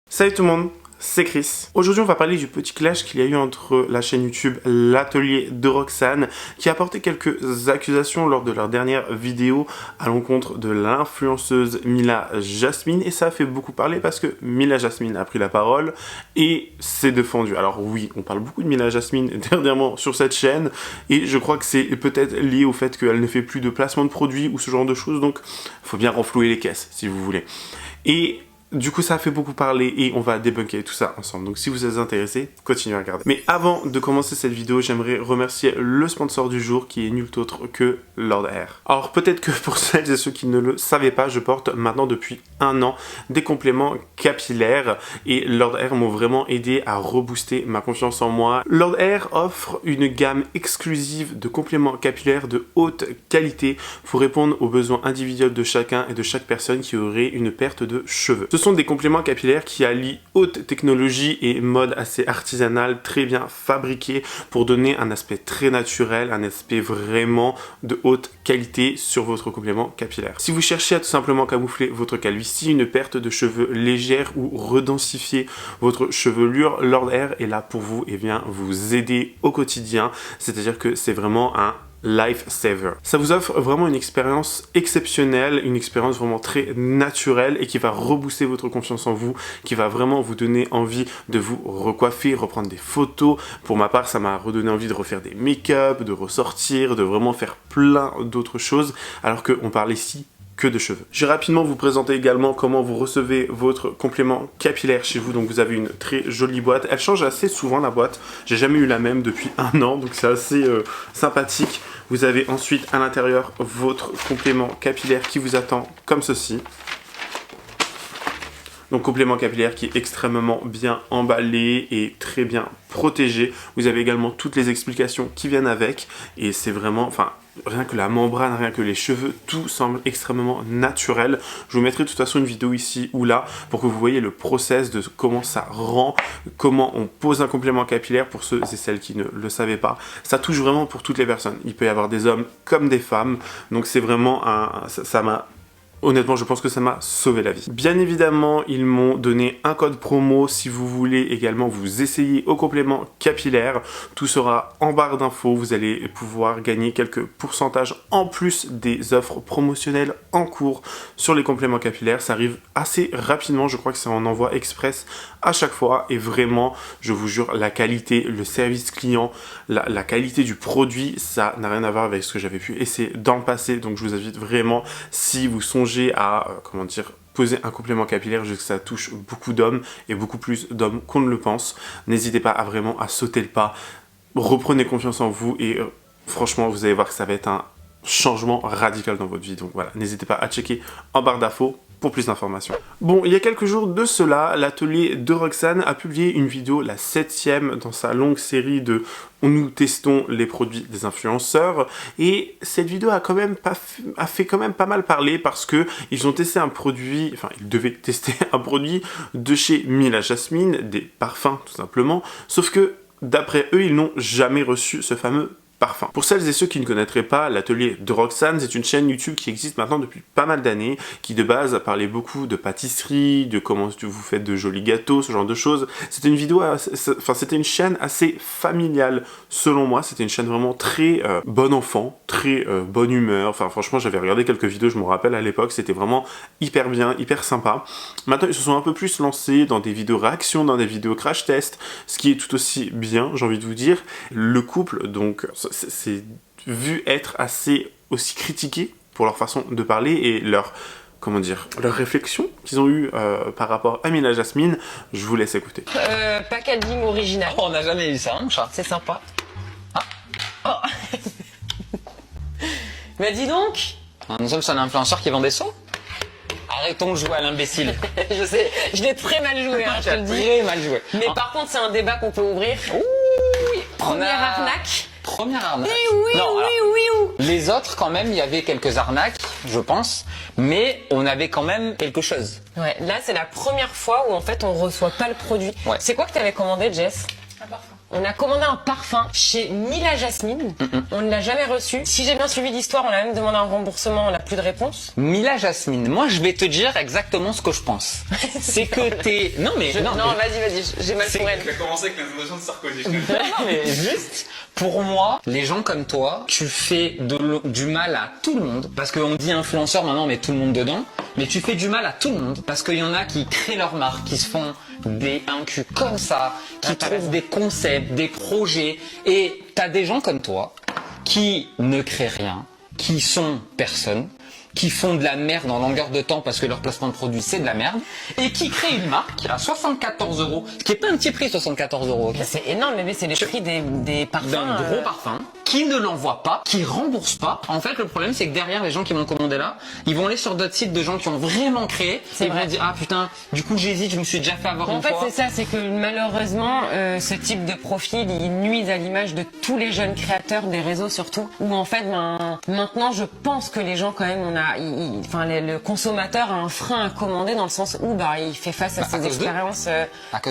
Salut tout le monde, c'est Chris. Aujourd'hui on va parler du petit clash qu'il y a eu entre la chaîne YouTube L'Atelier de Roxane qui a porté quelques accusations lors de leur dernière vidéo à l'encontre de l'influenceuse Mila Jasmine, et ça a fait beaucoup parler parce que Mila Jasmine a pris la parole et s'est défendue. Alors oui, on parle beaucoup de Mila Jasmine dernièrement sur cette chaîne et je crois que c'est peut-être lié au fait qu'elle ne fait plus de placement de produits ou ce genre de choses, donc il faut bien renflouer les caisses si vous voulez. Et du coup, ça a fait beaucoup parler et on va débunker tout ça ensemble. Donc si vous êtes intéressés, continuez à regarder. Mais avant de commencer cette vidéo, j'aimerais remercier le sponsor du jour qui est nul autre que Lord Air. Alors peut-être que pour celles et ceux qui ne le savaient pas, je porte maintenant depuis 1 an des compléments capillaires et Lord Air m'ont vraiment aidé à rebooster ma confiance en moi. Lord Air offre une gamme exclusive de compléments capillaires de haute qualité pour répondre aux besoins individuels de chacun et de chaque personne qui aurait une perte de cheveux. Ce sont des compléments capillaires qui allient haute technologie et mode assez artisanal, très bien fabriqué pour donner un aspect très naturel, un aspect vraiment de haute qualité sur votre complément capillaire. Si vous cherchez à tout simplement camoufler votre calvitie, une perte de cheveux légère ou redensifier votre chevelure, Lord Air est là pour vous et vient vous aider au quotidien. C'est-à-dire que c'est vraiment un lifesaver. Ça vous offre vraiment une expérience exceptionnelle, une expérience vraiment très naturelle et qui va rebooster votre confiance en vous, qui va vraiment vous donner envie de vous recoiffer, reprendre des photos. Pour ma part, ça m'a redonné envie de refaire des make-up, de ressortir, de vraiment faire plein d'autres choses, alors qu'on parle ici que de cheveux. Je vais rapidement vous présenter également comment vous recevez votre complément capillaire chez vous. Donc vous avez une très jolie boîte. Elle change assez souvent la boîte. J'ai jamais eu la même depuis 1 an, donc c'est assez sympathique. Vous avez ensuite à l'intérieur votre complément capillaire qui vous attend comme ceci. Donc complément capillaire qui est extrêmement bien emballé et très bien protégé. Vous avez également toutes les explications qui viennent avec et c'est vraiment, enfin, rien que la membrane, rien que les cheveux, tout semble extrêmement naturel. Je vous mettrai de toute façon une vidéo ici ou là pour que vous voyez le process de comment ça rend, comment on pose un complément capillaire pour ceux et celles qui ne le savaient pas. Ça touche vraiment pour toutes les personnes. Il peut y avoir des hommes comme des femmes. Donc c'est vraiment ça m'a... Honnêtement, je pense que ça m'a sauvé la vie. Bien évidemment, ils m'ont donné un code promo si vous voulez également vous essayer au complément capillaire. Tout sera en barre d'infos. Vous allez pouvoir gagner quelques pourcentages en plus des offres promotionnelles en cours sur les compléments capillaires. Ça arrive assez rapidement. Je crois que c'est en envoi express à chaque fois. Et vraiment, je vous jure, la qualité, le service client, la qualité du produit, ça n'a rien à voir avec ce que j'avais pu essayer dans le passé. Donc, je vous invite vraiment, si vous songez à, poser un complément capillaire, je sais que ça touche beaucoup d'hommes et beaucoup plus d'hommes qu'on ne le pense. N'hésitez pas à vraiment à sauter le pas, reprenez confiance en vous et franchement vous allez voir que ça va être un changement radical dans votre vie. Donc voilà, n'hésitez pas à checker en barre d'infos pour plus d'informations. Bon, il y a quelques jours de cela, l'Atelier de Roxane a publié une vidéo, la 7e dans sa longue série de nous testons les produits des influenceurs, et cette vidéo a fait quand même pas mal parler parce que ils ont testé un produit, enfin ils devaient tester un produit de chez Mila Jasmine, des parfums tout simplement, sauf que d'après eux, ils n'ont jamais reçu ce fameux parfum. Pour celles et ceux qui ne connaîtraient pas l'Atelier de Roxane, c'est une chaîne YouTube qui existe maintenant depuis pas mal d'années, qui de base parlait beaucoup de pâtisserie, de comment vous faites de jolis gâteaux, ce genre de choses. C'était une vidéo, c'était une chaîne assez familiale selon moi. C'était une chaîne vraiment très bon enfant, très bonne humeur. Enfin franchement, j'avais regardé quelques vidéos, je me rappelle à l'époque, c'était vraiment hyper bien, hyper sympa. Maintenant, ils se sont un peu plus lancés dans des vidéos réactions, dans des vidéos crash test, ce qui est tout aussi bien, j'ai envie de vous dire. Le couple, donc, c'est vu être assez aussi critiqué pour leur façon de parler et leur réflexion qu'ils ont eu par rapport à Mila Jasmine. Je vous laisse écouter. Packaging original. Oh, on n'a jamais eu ça, mon chat. C'est sympa. Ah. Oh. Mais dis donc. Nous sommes sur un influenceur qui vend des seaux. Arrêtons de jouer à l'imbécile. Je sais, je l'ai très mal joué, hein, je te le dis. Très mal joué. Mais par contre, c'est un débat qu'on peut ouvrir. Oui. Première arnaque. Première arnaque. Oui. Les autres, quand même, il y avait quelques arnaques, je pense, mais on avait quand même quelque chose. Ouais, là, c'est la première fois où en fait on reçoit pas le produit. Ouais. C'est quoi que t'avais commandé, Jess? Un parfum. On a commandé un parfum chez Mila Jasmine. On ne l'a jamais reçu. Si j'ai bien suivi l'histoire, on a même demandé un remboursement, on n'a plus de réponse. Mila Jasmine, moi je vais te dire exactement ce que je pense. C'est que t'es... Non mais... Non, vas-y, j'ai mal pour elle. Tu as commencé avec les émotions de Sarkozy. Non, mais juste, pour moi, les gens comme toi, tu fais du mal à tout le monde. Parce qu'on dit influenceur, maintenant on met tout le monde dedans. Mais tu fais du mal à tout le monde. Parce qu'il y en a qui créent leur marque, qui se font un cul comme ça, qui trouvent des concepts, des projets. Et t'as des gens comme toi qui ne créent rien, qui sont personne, qui font de la merde en longueur de temps parce que leur placement de produit c'est de la merde, et qui créent une marque à 74 €, ce qui est pas un petit prix, 74 €. Okay, c'est énorme, mais c'est les prix des parfums. D'un gros parfum, qui ne l'envoie pas, qui rembourse pas. En fait, le problème c'est que derrière les gens qui m'ont commandé là, ils vont aller sur d'autres sites de gens qui ont vraiment créé, et ils vont dire ah putain, du coup j'hésite, je me suis déjà fait avoir une fois. En fait, c'est ça, c'est que malheureusement, ce type de profil, il nuise à l'image de tous les jeunes créateurs des réseaux surtout, où en fait, maintenant, je pense que les gens quand même, le consommateur a un frein à commander dans le sens où il fait face à ces expériences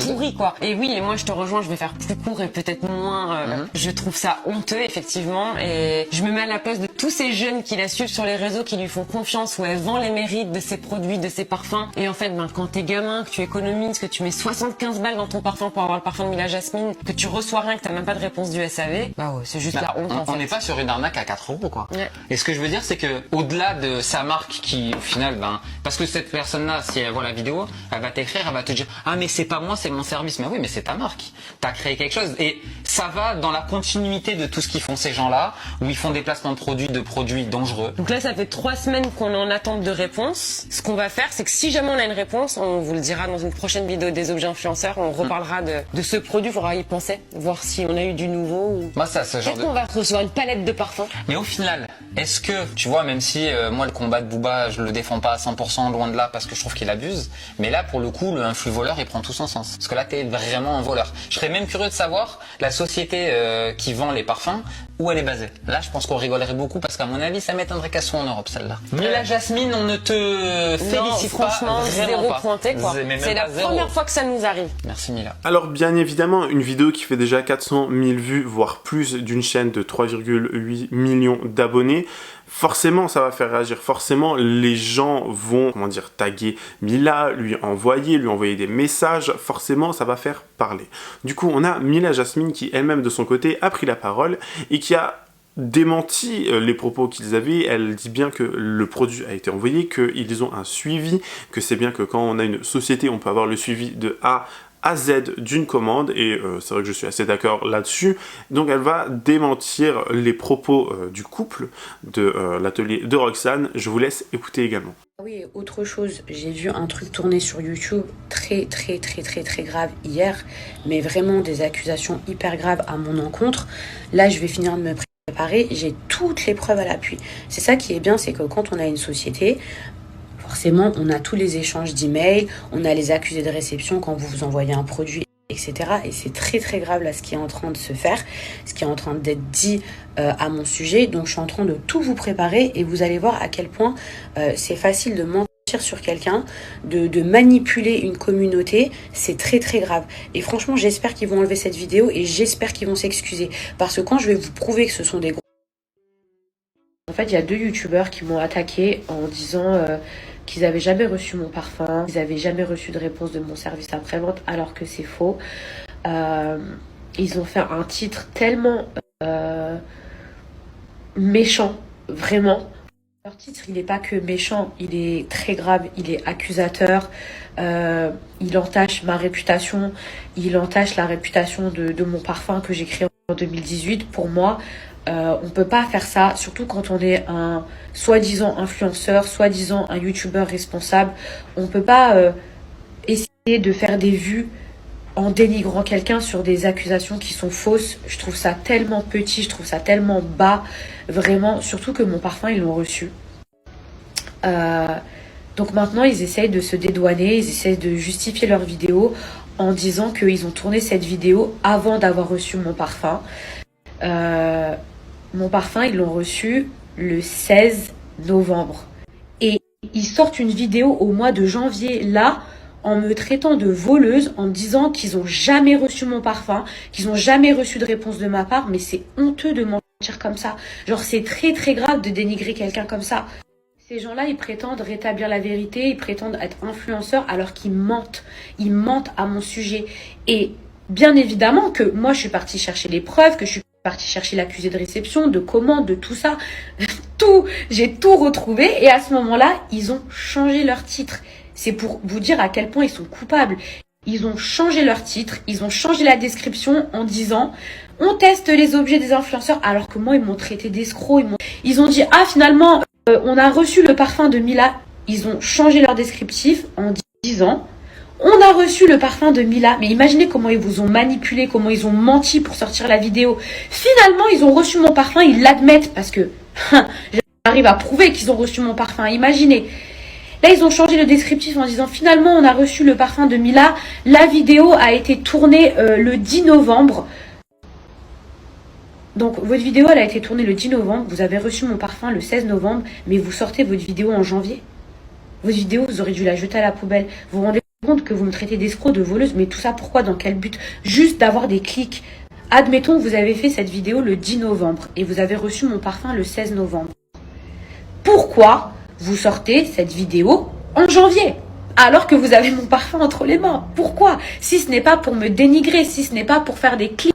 pourries, quoi. Et oui, et moi je te rejoins, je vais faire plus court et peut-être moins. Je trouve ça honteux, effectivement, et je me mets à la place de tous ces jeunes qui la suivent sur les réseaux, qui lui font confiance, où elle vend les mérites de ses produits, de ses parfums. Et en fait, quand t'es gamin, que tu économises, que tu mets 75 balles dans ton parfum pour avoir le parfum de Mila Jasmine, que tu reçois rien, que t'as même pas de réponse du SAV, c'est juste la honte. On n'est pas sur une arnaque à 4 €, quoi. Ouais. Et ce que je veux dire, c'est que au-delà de sa marque qui, au final, parce que cette personne-là, si elle voit la vidéo, elle va t'écrire, elle va te dire ah mais c'est pas moi, c'est mon service. Mais oui, mais c'est ta marque. T'as créé quelque chose et ça va dans la continuité de tout ce qu'ils font ces gens-là, où ils font des placements de produits dangereux. Donc là, ça fait 3 semaines qu'on est en attente de réponse. Ce qu'on va faire, c'est que si jamais on a une réponse, on vous le dira dans une prochaine vidéo des objets influenceurs, on reparlera de ce produit, il faudra y penser, voir si on a eu du nouveau ou... Moi, ça, ce genre Peut-être qu'on va recevoir une palette de parfums. Mais au final, est-ce que, tu vois, même si moi le combat de Booba, je le défends pas à 100%, loin de là, parce que je trouve qu'il abuse, mais là, pour le coup, le influx voleur, il prend tout son sens. Parce que là, t'es vraiment un voleur. Je serais même curieux de savoir, la société qui vend les parfums, où elle est basée. Là, je pense qu'on rigolerait beaucoup, parce qu'à mon avis, ça m'étonnerait qu'elle soit en Europe, celle-là. Mila Jasmine, on ne te félicite pas, franchement, vraiment zéro pas. pointé, quoi. C'est la première fois que ça nous arrive. Merci Mila. Alors bien évidemment, une vidéo qui fait déjà 400 000 vues, voire plus, d'une chaîne de 3,8 millions d'abonnés, forcément ça va faire réagir, forcément les gens vont, taguer Mila, lui envoyer des messages, forcément ça va faire parler. Du coup on a Mila Jasmine qui elle-même de son côté a pris la parole et qui a démenti les propos qu'ils avaient. Elle dit bien que le produit a été envoyé, qu'ils ont un suivi, que c'est bien que quand on a une société on peut avoir le suivi de A à Z d'une commande, et c'est vrai que je suis assez d'accord là-dessus. Donc elle va démentir les propos du couple de l'atelier de Roxane. Je vous laisse écouter également. Oui, autre chose, j'ai vu un truc tourner sur YouTube très grave hier, mais vraiment des accusations hyper graves à mon encontre. Là, je vais finir de me préparer, j'ai toutes les preuves à l'appui. C'est ça qui est bien, c'est que quand on a une société, forcément, on a tous les échanges d'emails, on a les accusés de réception quand vous vous envoyez un produit, etc. Et c'est très grave là ce qui est en train de se faire, ce qui est en train d'être dit à mon sujet. Donc je suis en train de tout vous préparer et vous allez voir à quel point c'est facile de mentir sur quelqu'un, de manipuler une communauté. C'est très grave. Et franchement, j'espère qu'ils vont enlever cette vidéo et j'espère qu'ils vont s'excuser. Parce que quand je vais vous prouver que ce sont des gros... En fait, il y a 2 youtubeurs qui m'ont attaqué en disant... qu'ils n'avaient jamais reçu mon parfum, qu'ils n'avaient jamais reçu de réponse de mon service après-vente, alors que c'est faux. Ils ont fait un titre tellement méchant, vraiment. Leur titre, il n'est pas que méchant, il est très grave, il est accusateur, il entache ma réputation, il entache la réputation de mon parfum que j'ai créé en 2018. Pour moi, on ne peut pas faire ça, surtout quand on est un soi-disant influenceur, soi-disant un youtubeur responsable. On ne peut pas essayer de faire des vues en dénigrant quelqu'un sur des accusations qui sont fausses. Je trouve ça tellement petit, je trouve ça tellement bas, vraiment, surtout que mon parfum, ils l'ont reçu. Donc maintenant, ils essayent de se dédouaner, ils essayent de justifier leur vidéo en disant qu'ils ont tourné cette vidéo avant d'avoir reçu mon parfum. Mon parfum, ils l'ont reçu le 16 novembre. Et ils sortent une vidéo au mois de janvier, là, en me traitant de voleuse, en me disant qu'ils ont jamais reçu mon parfum, qu'ils ont jamais reçu de réponse de ma part, mais c'est honteux de mentir comme ça. Genre, c'est très très grave de dénigrer quelqu'un comme ça. Ces gens-là, ils prétendent rétablir la vérité, ils prétendent être influenceurs alors qu'ils mentent. Ils mentent à mon sujet. Et bien évidemment que moi, je suis partie chercher les preuves, que je suis partie chercher l'accusé de réception, de commande, de tout ça. J'ai tout retrouvé. Et à ce moment-là, ils ont changé leur titre. C'est pour vous dire à quel point ils sont coupables. Ils ont changé leur titre, ils ont changé la description en disant « On teste les objets des influenceurs », alors que moi, ils m'ont traité d'escroc. Ils ont dit « Ah, finalement, on a reçu le parfum de Mila ». Ils ont changé leur descriptif en disant « On a reçu le parfum de Mila ». Mais imaginez comment ils vous ont manipulé, comment ils ont menti pour sortir la vidéo. Finalement, ils ont reçu mon parfum, ils l'admettent parce que j'arrive à prouver qu'ils ont reçu mon parfum. Imaginez. Là, ils ont changé le descriptif en disant finalement, on a reçu le parfum de Mila. La vidéo a été tournée le 10 novembre. Donc, votre vidéo, elle a été tournée le 10 novembre. Vous avez reçu mon parfum le 16 novembre, mais vous sortez votre vidéo en janvier. Votre vidéo, vous aurez dû la jeter à la poubelle. Vous vous rendez compte que vous me traitez d'escroc, de voleuse, mais tout ça, pourquoi? Dans quel but? Juste d'avoir des clics. Admettons que vous avez fait cette vidéo le 10 novembre et vous avez reçu mon parfum le 16 novembre. Pourquoi vous sortez cette vidéo en janvier, alors que vous avez mon parfum entre les mains? Pourquoi? Si ce n'est pas pour me dénigrer, si ce n'est pas pour faire des clics.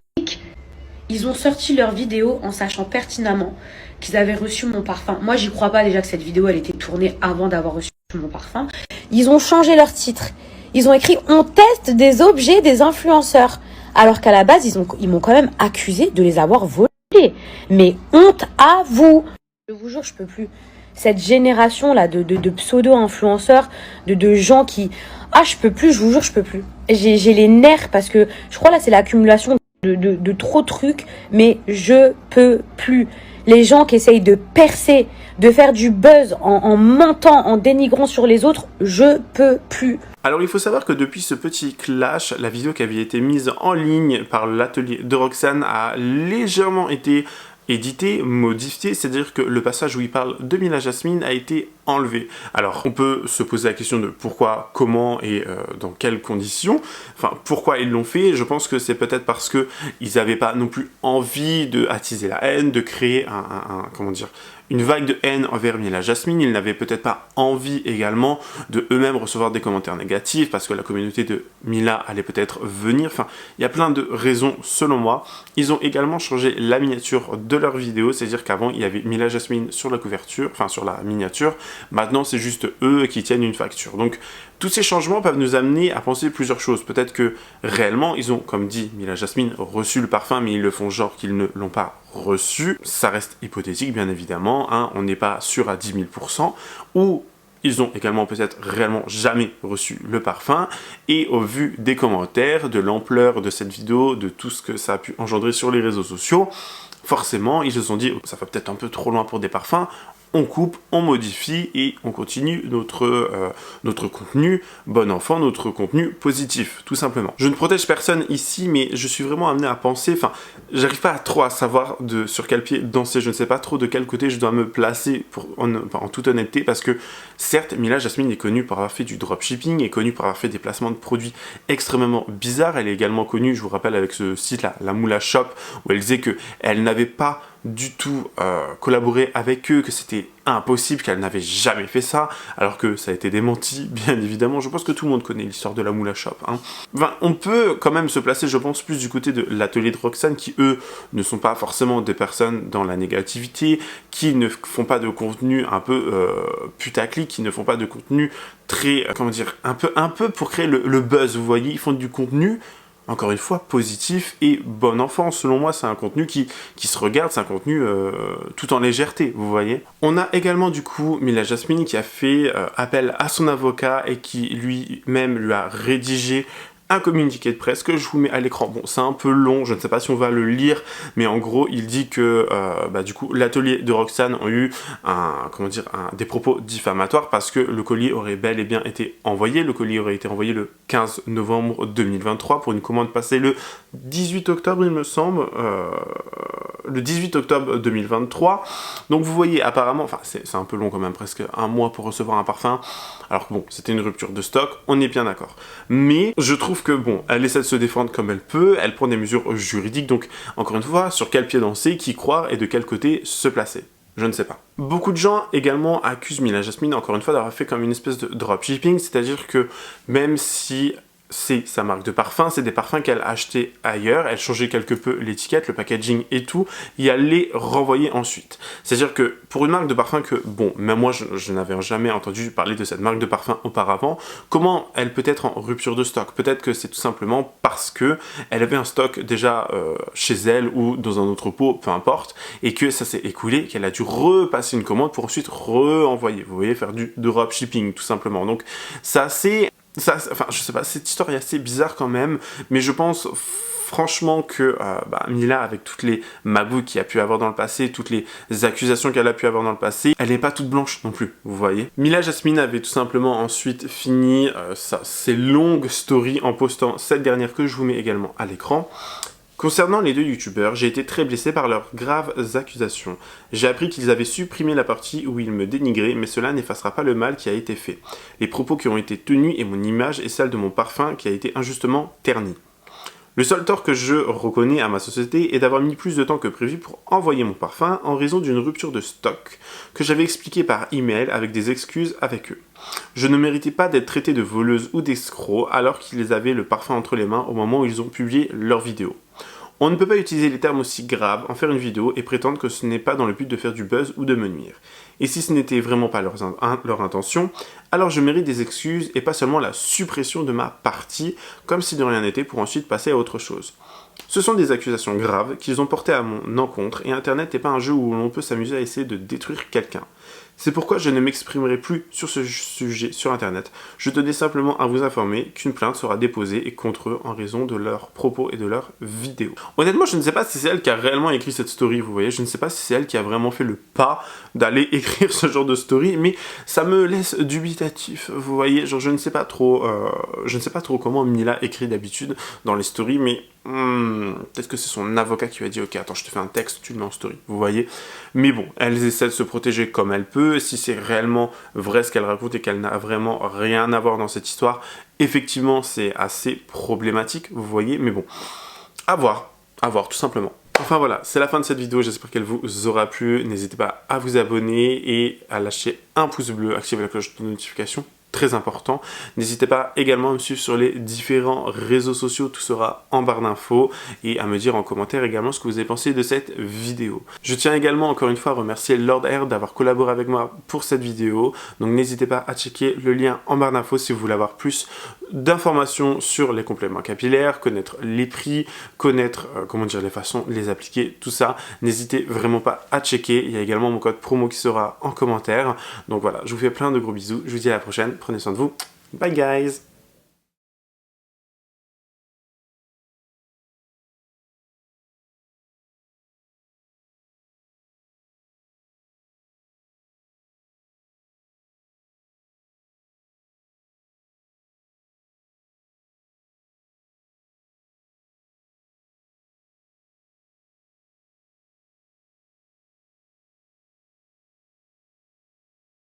Ils ont sorti leur vidéo en sachant pertinemment qu'ils avaient reçu mon parfum. Moi, j'y crois pas déjà que cette vidéo, elle était tournée avant d'avoir reçu mon parfum. Ils ont changé leur titre. Ils ont écrit « On teste des objets des influenceurs ». Alors qu'à la base, ils m'ont quand même accusé de les avoir volés. Mais honte à vous. Je vous jure, je peux plus. Cette génération-là de pseudo-influenceurs, de gens qui... Ah, je peux plus, je vous jure, je peux plus. J'ai les nerfs parce que je crois là, c'est l'accumulation de trop de trucs, mais je peux plus. Les gens qui essayent de percer, de faire du buzz en mentant, en dénigrant sur les autres, je peux plus. Alors il faut savoir que depuis ce petit clash, la vidéo qui avait été mise en ligne par l'atelier de Roxane a légèrement été édité, modifié, c'est-à-dire que le passage où il parle de Mila Jasmine a été enlevé. Alors, on peut se poser la question de pourquoi, comment et dans quelles conditions. Enfin, pourquoi ils l'ont fait. Je pense que c'est peut-être parce que ils n'avaient pas non plus envie de attiser la haine, de créer comment dire, une vague de haine envers Mila Jasmine. Ils n'avaient peut-être pas envie également de eux-mêmes recevoir des commentaires négatifs parce que la communauté de Mila allait peut-être venir. Enfin, il y a plein de raisons selon moi. Ils ont également changé la miniature de leur vidéo, c'est-à-dire qu'avant il y avait Mila Jasmine sur la couverture, enfin sur la miniature. Maintenant c'est juste eux qui tiennent une facture. Donc tous ces changements peuvent nous amener à penser plusieurs choses. Peut-être que réellement ils ont, comme dit Mila Jasmine, reçu le parfum mais ils le font genre qu'ils ne l'ont pas reçu. Ça reste hypothétique bien évidemment, hein. On n'est pas sûr à 10 000%. Ou ils ont également peut-être réellement jamais reçu le parfum. Et au vu des commentaires, de l'ampleur de cette vidéo, de tout ce que ça a pu engendrer sur les réseaux sociaux, forcément ils se sont dit ça va peut-être un peu trop loin pour des parfums. On coupe, on modifie et on continue notre contenu bon enfant, notre contenu positif, tout simplement. Je ne protège personne ici, mais je suis vraiment amené à penser, enfin, j'arrive pas trop à savoir sur quel pied danser, je ne sais pas trop de quel côté je dois me placer en toute honnêteté, parce que certes, Mila Jasmine est connue pour avoir fait du dropshipping, est connue pour avoir fait des placements de produits extrêmement bizarres. Elle est également connue, je vous rappelle, avec ce site-là, la Moula Shop, où elle disait qu'elle n'avait pas du tout collaboré avec eux, que c'était impossible, qu'elle n'avait jamais fait ça, alors que ça a été démenti, bien évidemment. Je pense que tout le monde connaît l'histoire de la Moula Shop, hein. Enfin, on peut quand même se placer, je pense, plus du côté de l'atelier de Roxane, qui eux ne sont pas forcément des personnes dans la négativité, qui ne font pas de contenu un peu putaclic, qui ne font pas de contenu très, comment dire, un peu pour créer le buzz, vous voyez, ils font du contenu encore une fois, positif et bon enfant. Selon moi, c'est un contenu qui se regarde, c'est un contenu tout en légèreté, vous voyez. On a également du coup Mila Jasmine qui a fait appel à son avocat et qui lui-même lui a rédigé un communiqué de presse que je vous mets à l'écran. Bon, c'est un peu long, je ne sais pas si on va le lire, mais en gros, il dit que du coup, l'atelier de Roxane a eu des propos diffamatoires parce que le colis aurait bel et bien été envoyé. Le colis aurait été envoyé le 15 novembre 2023 pour une commande passée le 18 octobre il me semble, le 18 octobre 2023. Donc vous voyez apparemment, enfin c'est un peu long quand même, presque un mois pour recevoir un parfum, alors que bon, c'était une rupture de stock, on est bien d'accord. Mais je trouve que bon, elle essaie de se défendre comme elle peut, elle prend des mesures juridiques, donc encore une fois, sur quel pied danser, qui croire et de quel côté se placer. Je ne sais pas. Beaucoup de gens également accusent Mila Jasmine, encore une fois, d'avoir fait comme une espèce de dropshipping, c'est-à-dire que même si c'est sa marque de parfum, c'est des parfums qu'elle a achetés ailleurs, elle changeait quelque peu l'étiquette, le packaging et tout, et elle les renvoyait ensuite. C'est-à-dire que pour une marque de parfum que, bon, même moi je n'avais jamais entendu parler de cette marque de parfum auparavant, comment elle peut être en rupture de stock? Peut-être que c'est tout simplement parce que elle avait un stock déjà chez elle ou dans un entrepôt, peu importe, et que ça s'est écoulé, qu'elle a dû repasser une commande pour ensuite renvoyer. Vous voyez, faire du dropshipping tout simplement. Donc ça c'est... enfin, je sais pas, cette histoire est assez bizarre quand même, mais je pense franchement que Mila, avec toutes les magouilles qu'il a pu avoir dans le passé, toutes les accusations qu'elle a pu avoir dans le passé, elle n'est pas toute blanche non plus, vous voyez. Mila Jasmine avait tout simplement ensuite fini ses longues stories en postant cette dernière que je vous mets également à l'écran. Concernant les deux youtubeurs, j'ai été très blessé par leurs graves accusations. J'ai appris qu'ils avaient supprimé la partie où ils me dénigraient, mais cela n'effacera pas le mal qui a été fait. Les propos qui ont été tenus et mon image et celle de mon parfum qui a été injustement ternie. Le seul tort que je reconnais à ma société est d'avoir mis plus de temps que prévu pour envoyer mon parfum en raison d'une rupture de stock que j'avais expliqué par email avec des excuses avec eux. Je ne méritais pas d'être traité de voleuse ou d'escroc alors qu'ils avaient le parfum entre les mains au moment où ils ont publié leur vidéo. On ne peut pas utiliser les termes aussi graves, en faire une vidéo et prétendre que ce n'est pas dans le but de faire du buzz ou de me nuire. Et si ce n'était vraiment pas leur intention, alors je mérite des excuses et pas seulement la suppression de ma partie, comme si de rien n'était pour ensuite passer à autre chose. Ce sont des accusations graves qu'ils ont portées à mon encontre et Internet n'est pas un jeu où l'on peut s'amuser à essayer de détruire quelqu'un. C'est pourquoi je ne m'exprimerai plus sur ce sujet sur Internet. Je tenais simplement à vous informer qu'une plainte sera déposée contre eux en raison de leurs propos et de leurs vidéos. Honnêtement, je ne sais pas si c'est elle qui a réellement écrit cette story, vous voyez. Je ne sais pas si c'est elle qui a vraiment fait le pas d'aller écrire ce genre de story, mais ça me laisse dubitatif, vous voyez. Genre, je ne sais pas trop comment Mila écrit d'habitude dans les stories, mais peut-être que c'est son avocat qui lui a dit ok, attends, je te fais un texte, tu le mets en story, vous voyez. Mais bon, elle essaie de se protéger comme elle peut. Si c'est réellement vrai ce qu'elle raconte et qu'elle n'a vraiment rien à voir dans cette histoire, effectivement c'est assez problématique, vous voyez. Mais bon, à voir tout simplement. Enfin voilà, c'est la fin de cette vidéo, j'espère qu'elle vous aura plu. N'hésitez pas à vous abonner et à lâcher un pouce bleu, activer la cloche de notification. Très important. N'hésitez pas également à me suivre sur les différents réseaux sociaux, tout sera en barre d'infos, et à me dire en commentaire également ce que vous avez pensé de cette vidéo. Je tiens également encore une fois à remercier Lord Air d'avoir collaboré avec moi pour cette vidéo, donc n'hésitez pas à checker le lien en barre d'infos si vous voulez avoir plus d'informations sur les compléments capillaires, connaître les prix, connaître les façons de les appliquer, tout ça. N'hésitez vraiment pas à checker, il y a également mon code promo qui sera en commentaire. Donc voilà, je vous fais plein de gros bisous, je vous dis à la prochaine, prenez soin de vous, bye guys.